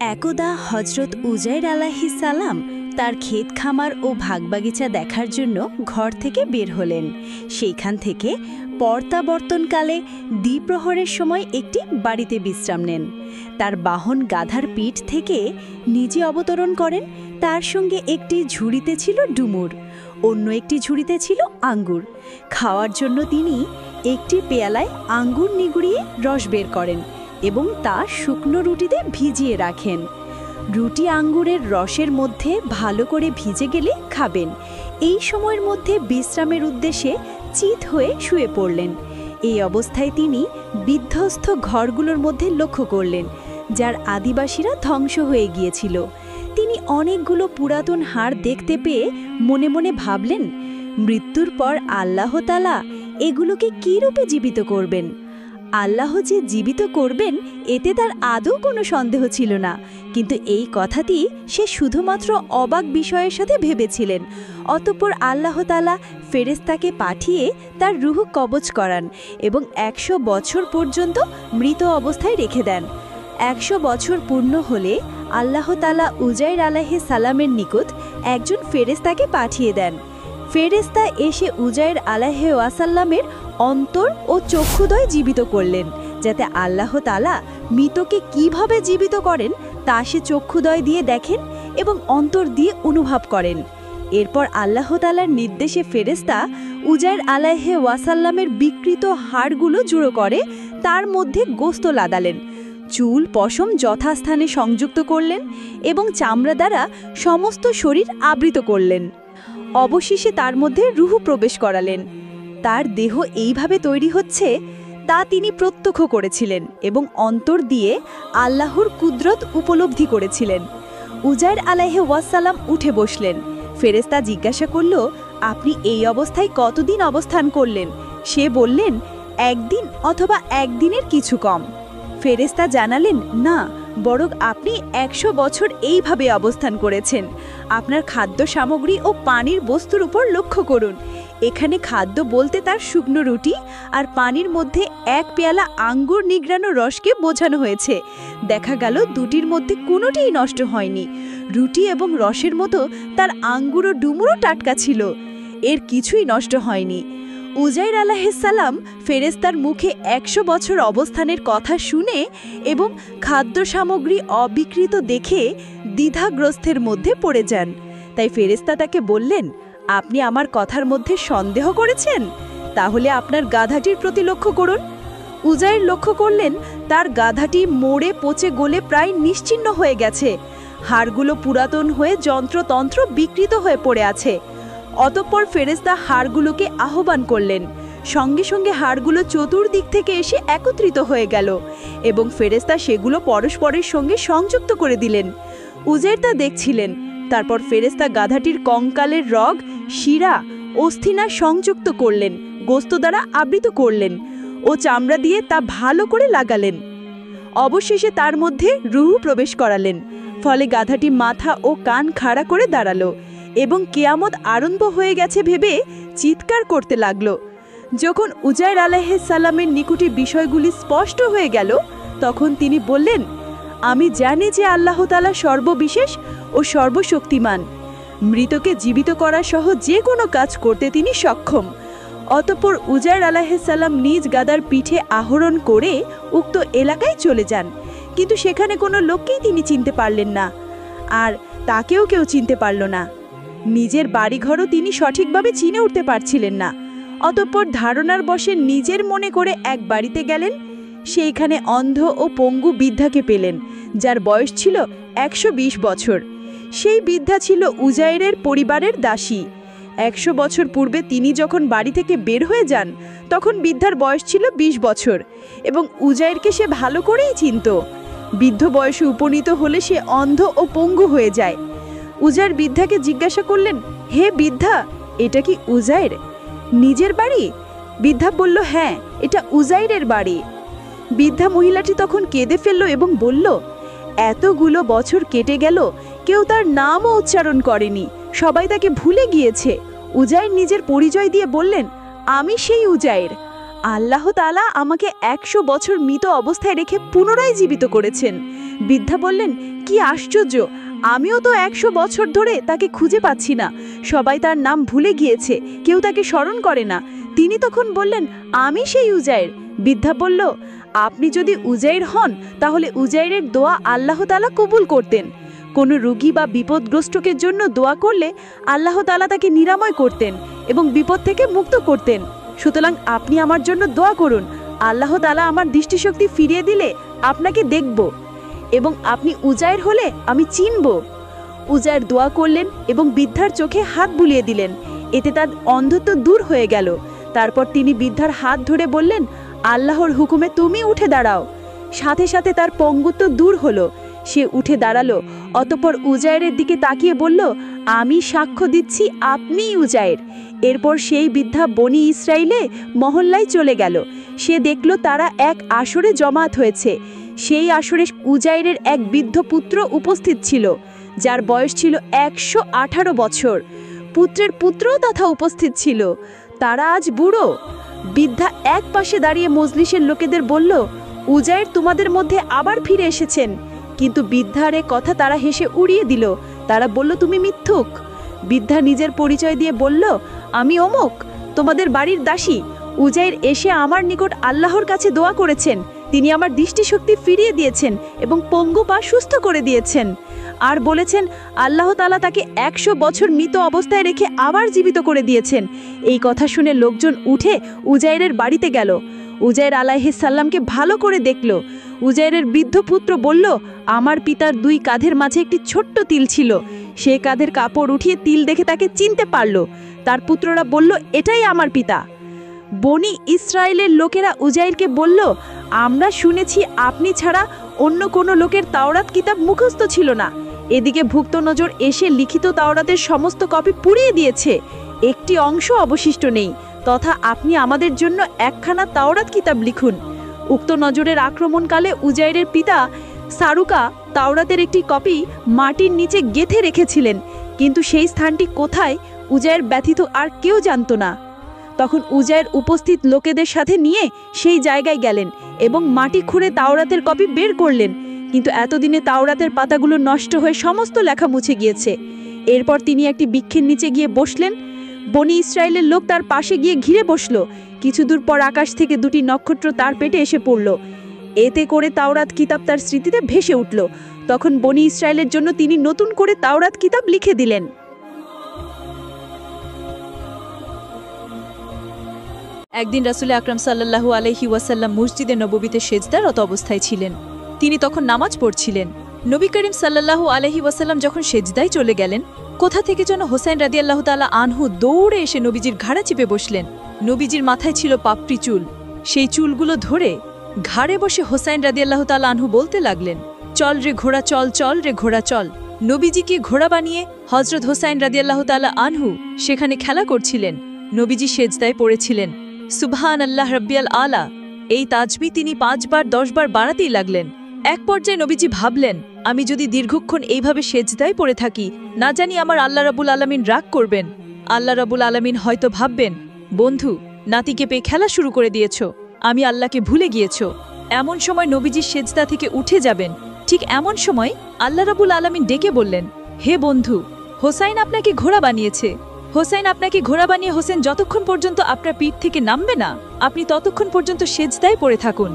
একদা হজরত উজাইর আলাইহিস সালাম তার ক্ষেত খামার ও ভাগবাগিচা দেখার জন্য ঘর থেকে বের হলেন। সেইখান থেকে প্রত্যাবর্তনকালে দ্বিপ্রহরের সময় একটি বাড়িতে বিশ্রাম নেন। তার বাহন গাধার পিঠ থেকে নিজে অবতরণ করেন। তার সঙ্গে একটি ঝুড়িতে ছিল ডুমুর, অন্য একটি ঝুড়িতে ছিল আঙ্গুর। খাওয়ার জন্য তিনি একটি পেয়ালায় আঙ্গুর নিগড়িয়ে রস বের করেন এবং তা শুকনো রুটিতে ভিজিয়ে রাখেন। রুটি আঙ্গুরের রসের মধ্যে ভালো করে ভিজে গেলে খাবেন। এই সময়ের মধ্যে বিশ্রামের উদ্দেশ্যে চিত হয়ে শুয়ে পড়লেন। এই অবস্থায় তিনি বিধ্বস্ত ঘরগুলোর মধ্যে লক্ষ্য করলেন, যার আদিবাসীরা ধ্বংস হয়ে গিয়েছিল। তিনি অনেকগুলো পুরাতন হাড় দেখতে পেয়ে মনে মনে ভাবলেন, মৃত্যুর পর আল্লাহ তাআলা এগুলোকে কী রূপে জীবিত করবেন। আল্লাহ যে জীবিত করবেন এতে তার আদৌ কোনো সন্দেহ ছিল না, কিন্তু এই কথাটি সে শুধুমাত্র অবাক বিষয়ের সাথে ভেবেছিলেন। অতঃপর আল্লাহ তাআলা ফেরেশতাকে পাঠিয়ে তার রূহ কবজ করান এবং ১০০ বছর পর্যন্ত মৃত অবস্থায় রেখে দেন। ১০০ বছর পূর্ণ হলে আল্লাহ তাআলা উজাইর আলাইহিস সালামের নিকট একজন ফেরেশতাকে পাঠিয়ে দেন। ফেরেশতা এসে উজাইর আলাইহি ওয়াসাল্লামের অন্তর ও চক্ষুদয় জীবিত করলেন, যাতে আল্লাহ তাআলা মৃতকে কিভাবে জীবিত করেন তা সে চক্ষুদয় দিয়ে দেখেন এবং অন্তর দিয়ে অনুভব করেন। এরপর আল্লাহ তাআলার নির্দেশে ফেরেশতা উজাইর আলাইহি ওয়াসাল্লামের বিকৃত হাড়গুলো জুড়ো করে তার মধ্যে গোশত লাদালেন, চুল পশম যথাস্থানে সংযুক্ত করলেন এবং চামড়া দ্বারা সমস্ত শরীর আবৃত করলেন। অবশেষে তার মধ্যে রূহ প্রবেশ করালেন। তার দেহ এইভাবে তৈরি হচ্ছে তা তিনি প্রত্যক্ষ করেছিলেন এবং অন্তর দিয়ে আল্লাহর কুদরত উপলব্ধি করেছিলেন। উজাইর আলাইহি ওয়াসাল্লাম উঠে বসলেন। ফেরেশতা জিজ্ঞাসা করল, আপনি এই অবস্থায় কতদিন অবস্থান করলেন? সে বললেন, একদিন অথবা একদিনের কিছু কম। ফেরেশতা জানালেন, না, বরং আপনি ১০০ বছর এইভাবে অবস্থান করেছেন। আপনার খাদ্য সামগ্রী ও পানির বস্তুর উপর লক্ষ্য করুন। এখানে খাদ্য বলতে তার শুকনো রুটি আর পানির মধ্যে এক পেয়ালা আঙ্গুর নিগড়ানো রসকে বোঝানো হয়েছে। দেখা গেল দুটির মধ্যে কোনোটিই নষ্ট হয়নি। রুটি এবং রসের মতো তার আঙ্গুর ও ডুমুরও টাটকা ছিল, এর কিছুই নষ্ট হয়নি। উজাইর আলাইহিস সালাম ফেরেশতার মুখে ১০০ বছর অবস্থানের কথা শুনে এবং খাদ্য সামগ্রী অবিকৃত দেখে দ্বিধাগ্রস্তের মধ্যে পড়ে যান। তাই ফেরেশতা তাকে বললেন, আপনি আমার কথার মধ্যে সন্দেহ করেছেন? তাহলে আপনার গাধাটির প্রতি লক্ষ্য করুন। উজাইর লক্ষ্য করলেন তার গাধাটি মরে পচে গলে প্রায় নিশ্চিহ্ন হয়ে গেছে। হাড়গুলো পুরাতন হয়ে যন্ত্রতন্ত্র বিকৃত হয়ে পড়ে আছে। অতঃপর ফেরেশতা হাড়গুলোকে আহ্বান করলেন। সঙ্গে সঙ্গে হাড়গুলো চতুর্দিক থেকে এসে একত্রিত হয়ে গেল এবং ফেরেশতা সেগুলো পরস্পরের সঙ্গে সংযুক্ত করে দিলেন। উজাইর তা দেখছিলেন। তারপর ফেরেশতা গাধাটির কঙ্কালের রগ, শিরা, অস্থিনা সংযুক্ত করলেন, গোশত দ্বারা আবৃত করলেন ও চামড়া দিয়ে তা ভালো করে লাগালেন। অবশেষে তার মধ্যে রূহ প্রবেশ করালেন। ফলে গাধাটি মাথা ও কান খাড়া করে দাঁড়ালো এবং কিয়ামত আরম্ভ হয়ে গেছে ভেবে চিৎকার করতে লাগলো। যখন উজাইর আলাইহিস সালামের নিকটে বিষয়গুলি স্পষ্ট হয়ে গেল, তখন তিনি বললেন, আমি জানি যে আল্লাহ তাআলা সর্ববিশেষ ও সর্বশক্তিমান। মৃতকে জীবিত করা সহ যে কোনো কাজ করতে তিনি সক্ষম। অতঃপর উজাইর আলাইহিস সালাম নিজ গাদার পিঠে আরোহণ করে উক্ত এলাকায় চলে যান, কিন্তু সেখানে কোনো লোককেই তিনি চিনতে পারলেন না, আর তাকেও কেউ চিনতে পারল না। নিজের বাড়িঘরও তিনি সঠিকভাবে চিনে উঠতে পারছিলেন না। অতঃপর ধারণার বশে নিজের মনে করে এক বাড়িতে গেলেন। সেইখানে অন্ধ ও পঙ্গু বৃদ্ধাকে পেলেন, যার বয়স ছিল ১২০ বছর। সেই বৃদ্ধা ছিল উজাইরের পরিবারের দাসী। ১০০ বছর পূর্বে তিনি যখন বাড়ি থেকে বের হয়ে যান, তখন বৃদ্ধার বয়স ছিল ২০ বছর এবং উজাইরকে সে ভালো করেই চিনত। বৃদ্ধ বয়সে উপনীত হলে সে অন্ধ ও পঙ্গু হয়ে যায়। উজাইর বৃদ্ধাকে জিজ্ঞাসা করলেন, হে বৃদ্ধা, এটা কি উজাইর নিজের বাড়ি? বৃদ্ধা বলল, হ্যাঁ, এটা উজাইরের বাড়ি। বৃদ্ধা মহিলাটি তখন কেঁদে ফেলল এবং বলল, এতগুলো বছর কেটে গেল, কেউ তার নামও উচ্চারণ করেনি, সবাই তাকে ভুলে গিয়েছে। উজাইর নিজের পরিচয় দিয়ে বললেন, আমি সেই উজাইর। আল্লাহ তাআলা আমাকে ১০০ বছর মৃত অবস্থায় রেখে পুনরায় জীবিত করেছেন। বৃদ্ধা বললেন, কি আশ্চর্য, আমিও তো 100 বছর ধরে তাকে খুঁজে পাচ্ছি না। সবাই তার নাম ভুলে গিয়েছে, কেউ তাকে স্মরণ করে না। তিনি তখন বললেন, আমি সেই উজাইর। বৃদ্ধা বলল, আপনি যদি উজাইর হন তাহলে উজাইরের দোয়া আল্লাহ তাআলা কবুল করতেন। কোনো রোগী বা বিপদগ্রস্তকের জন্য দোয়া করলে আল্লাহ তাআলা তাকে নিরাময় করতেন এবং বিপদ থেকে মুক্ত করতেন। সুতরাং আপনি আমার জন্য দোয়া করুন, আল্লাহ তাআলা আমার দৃষ্টিশক্তি ফিরিয়ে দিলে আপনাকে দেখব এবং আপনি উজাইর হলে আমি চিনব। উজাইর দোয়া করলেন এবং বৃদ্ধার চোখে হাত বুলিয়ে দিলেন। এতে তার অন্ধত্ব দূর হয়ে গেল। তারপর তিনি বৃদ্ধার হাত ধরে বললেন, আল্লাহর হুকুমে তুমি উঠে দাঁড়াও। সাথে সাথে তার পঙ্গুত্ব দূর হলো। সে উঠে দাঁড়ালো। অতঃপর উজাইরের দিকে তাকিয়ে বলল, আমি সাক্ষ্য দিচ্ছি আপনিই উজাইর। এরপর সেই বৃদ্ধা বনি ইসরাইলে মহল্লায় চলে গেল। সে দেখল তারা এক আসরে জমায়েত হয়েছে। সেই আসরে উজাইরের এক বৃদ্ধ পুত্র উপস্থিত ছিল, যার বয়স ছিল 118 বছর। পুত্রের পুত্রও তথা উপস্থিত ছিল। তারা আজ বুড়ো। বৃদ্ধা এক পাশে দাঁড়িয়ে মজলিসের লোকেদের বলল, উজাইর তোমাদের মধ্যে আবার ফিরে এসেছেন। কিন্তু বৃদ্ধার এ কথা তারা হেসে উড়িয়ে দিল। তারা বলল, তুমি মিথ্যুক। বৃদ্ধা নিজের পরিচয় দিয়ে বলল, আমি অমুক, তোমাদের বাড়ির দাসী। উজাইর এসে আমার নিকট আল্লাহর কাছে দোয়া করেছেন। তিনি আমার দৃষ্টিশক্তি ফিরিয়ে দিয়েছেন এবং পঙ্গু পা সুস্থ করে দিয়েছেন। আর বলেছেন আল্লাহ তাআলা তাকে 100 বছর মৃত অবস্থায় রেখে আবার জীবিত করে দিয়েছেন। এই কথা শুনে লোকজন উঠে উজাইরের বাড়িতে গেল। উজাইর আলাইহিস সালামকে ভালো করে দেখল। উজাইরের বৃদ্ধ পুত্র বলল, আমার পিতার 2 কাঁধের মাঝে একটি ছোট্ট তিল ছিল। সে কাঁধের কাপড় উঠিয়ে তিল দেখে তাকে চিনতে পারল। তার পুত্ররা বলল, এটাই আমার পিতা। বনি ইসরায়েলের লোকেরা উজাইরকে বলল, আমরা শুনেছি আপনি ছাড়া অন্য কোনো লোকের তাওরাত কিতাব মুখস্থ ছিল না। এদিকে ভুক্ত নজর এসে লিখিত তাওরাতের সমস্ত কপি পুড়িয়ে দিয়েছে, একটি অংশ অবশিষ্ট নেই। তথা আপনি আমাদের জন্য একখানা তাওরাত কিতাব লিখুন। উক্ত নজরের আক্রমণকালে উজাইরের পিতা সারুকা তাওরাতের একটি কপি মাটির নিচে গেঁথে রেখেছিলেন, কিন্তু সেই স্থানটি কোথায় উজাইর ব্যতীত আর কেউ জানত না। তখন উজাইর উপস্থিত লোকেদের সাথে নিয়ে সেই জায়গায় গেলেন এবং মাটি খুঁড়ে তাওরাতের কপি বের করলেন। কিন্তু এতদিনে তাওরাতের পাতাগুলো নষ্ট হয়ে সমস্ত লেখা মুছে গিয়েছে। এরপর তিনি একটি বৃক্ষের নিচে গিয়ে বসলেন। বনি ইসরায়েলের লোক তার পাশে গিয়ে ঘিরে বসল। কিছু দূর পর আকাশ থেকে 2টি নক্ষত্র তার পেটে এসে পড়ল। এতে করে তাওরাত কিতাব তার স্মৃতিতে ভেসে উঠল। তখন বনি ইসরায়েলের জন্য তিনি নতুন করে তাওরাত কিতাব লিখে দিলেন। একদিন রাসূল আকরাম সাল্লাল্লাহু আলাইহি ওয়াসাল্লাম মসজিদে নববীতে সেজদারত অবস্থায় ছিলেন। তিনি তখন নামাজ পড়ছিলেন। নবী করিম সাল্লাল্লাহু আলাইহি ওয়াসাল্লাম যখন সেজদায় চলে গেলেন, কোথা থেকে যেন হোসাইন রাদিয়াল্লাহু তাআলা আনহু দৌড়ে এসে নবীজির ঘাড়ে চেপে বসলেন। নবীজির মাথায় ছিল পাপড়ি চুল। সেই চুলগুলো ধরে ঘাড়ে বসে হোসাইন রাদিয়াল্লাহু তাআলা আনহু বলতে লাগলেন, চল রে ঘোড়া চল, চল রে ঘোড়া চল। নবীজিকে ঘোড়া বানিয়ে হযরত হোসাইন রাদিয়াল্লাহু তাআলা আনহু সেখানে খেলা করছিলেন। নবীজি সেজদায় পড়েছিলেন। সুবহানাল্লাহ রাব্বিয়াল আলা, এই তাজবি তিনি 5 বার 10 বার বাড়াতেই লাগলেন। এক পর্যায়ে নবীজি ভাবলেন, আমি যদি দীর্ঘক্ষণ এইভাবে সেজদায় পড়ে থাকি, না জানি আমার আল্লাহ রাব্বুল আলামিন রাগ করবেন। আল্লাহ রাব্বুল আলামিন হয়তো ভাববেন, বন্ধু নাতিকে পেয়ে খেলা শুরু করে দিয়েছ, আমি আল্লাহকে ভুলে গিয়েছ। এমন সময় নবীজি সেজদা থেকে উঠে যাবেন। ঠিক এমন সময় আল্লাহ রাব্বুল আলামিন ডেকে বললেন, হে বন্ধু, হোসাইন আপনাকে ঘোড়া বানিয়েছে। হোসাইন আপনাকে ঘোড়া বানিয়ে হোসেন যতক্ষণ পর্যন্ত আপনার পিঠ থেকে নামবে না, আপনি ততক্ষণ পর্যন্ত সেজদায় পড়ে থাকুন।